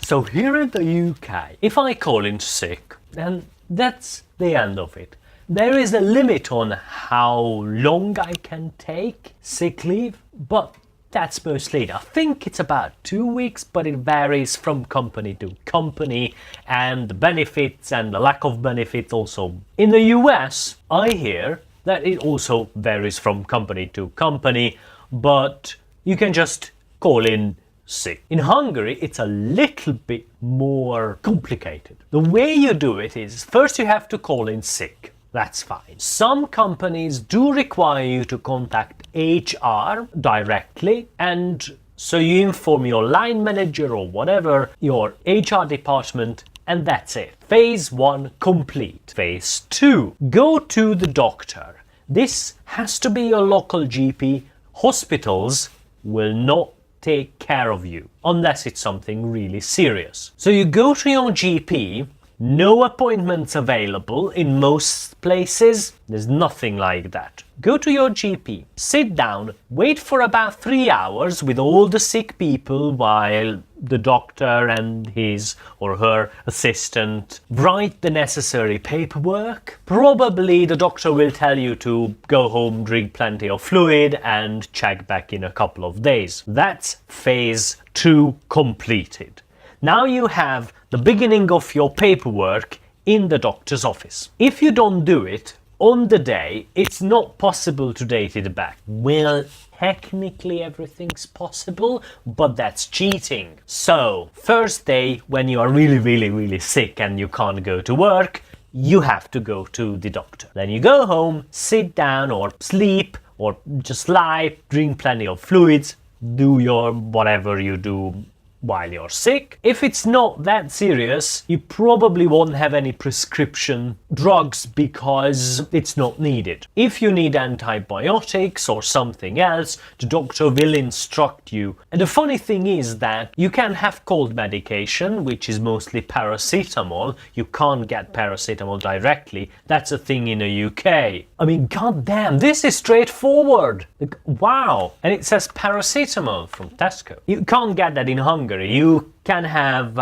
So here in the UK, if I call in sick, then that's the end of it. There is a limit on how long I can take sick leave, but that's mostly it. I think it's about 2 weeks, but it varies from company to company, and the benefits and the lack of benefits also. In the US, I hear that it also varies from company to company, but you can just call in sick. In Hungary, it's a little bit more complicated. The way you do it is, first you have to call in sick. That's fine. Some companies do require you to contact HR directly, and so you inform your line manager or whatever, your HR department, and that's it. Phase 1 complete. Phase 2, go to the doctor. This has to be your local GP. Hospitals will not take care of you unless it's something really serious. So you go to your GP. No appointments available in most places. There's nothing like that. Go to your GP, sit down, wait for about 3 hours with all the sick people while the doctor and his or her assistant write the necessary paperwork. Probably the doctor will tell you to go home, drink plenty of fluid and check back in a couple of days. That's phase 2 completed. Now you have the beginning of your paperwork in the doctor's office. If you don't do it on the day, it's not possible to date it back. Well, technically everything's possible, but that's cheating. So, first day when you are really sick and you can't go to work, you have to go to the doctor. Then you go home, sit down or sleep or just lie, drink plenty of fluids, do your whatever you do while you're sick. If it's not that serious, you probably won't have any prescription drugs because it's not needed. If you need antibiotics or something else, the doctor will instruct you. And the funny thing is that you can have cold medication, which is mostly paracetamol. You can't get paracetamol directly. That's a thing in the UK. I mean, goddamn, this is straightforward. Like, wow. And it says paracetamol from Tesco. You can't get that in Hungary. You can have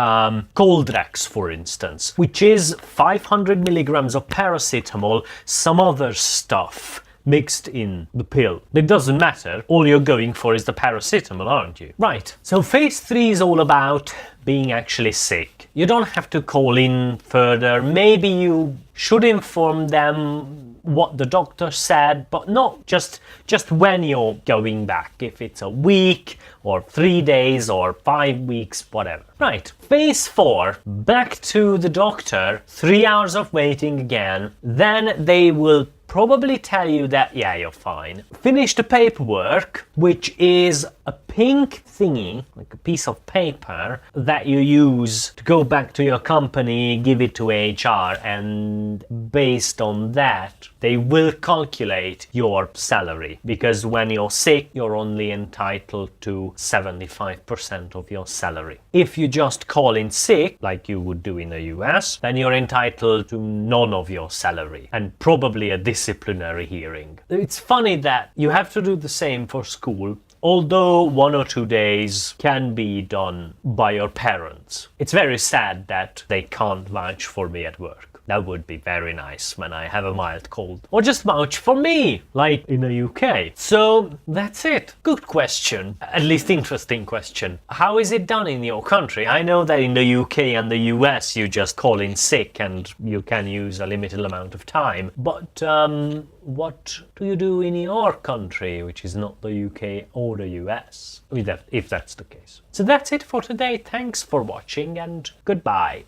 Coldrex, for instance, which is 500 milligrams of paracetamol, some other stuff mixed in the pill. It doesn't matter. All you're going for is the paracetamol, aren't you? Right. So phase 3 is all about being actually sick. You don't have to call in further. Maybe you should inform them what the doctor said, but not just when you're going back, if it's a week or 3 days or 5 weeks, whatever. Right, phase 4, back to the doctor, 3 hours of waiting again, then they will probably tell you that, yeah, you're fine. Finish the paperwork, which is a pink thingy, like a piece of paper, that you use to go back to your company, give it to HR, and based on that, they will calculate your salary. Because when you're sick, you're only entitled to 75% of your salary. If you just call in sick, like you would do in the US, then you're entitled to none of your salary, and probably a disciplinary hearing. It's funny that you have to do the same for school, although 1 or 2 days can be done by your parents. It's very sad that they can't vouch for me at work. That would be very nice when I have a mild cold. Or just vouch for me, like in the UK. So that's it. Good question. At least interesting question. How is it done in your country? I know that in the UK and the US you just call in sick and you can use a limited amount of time. But what do you do in your country, which is not the UK or the US, if that's the case? So that's it for today. Thanks for watching and goodbye.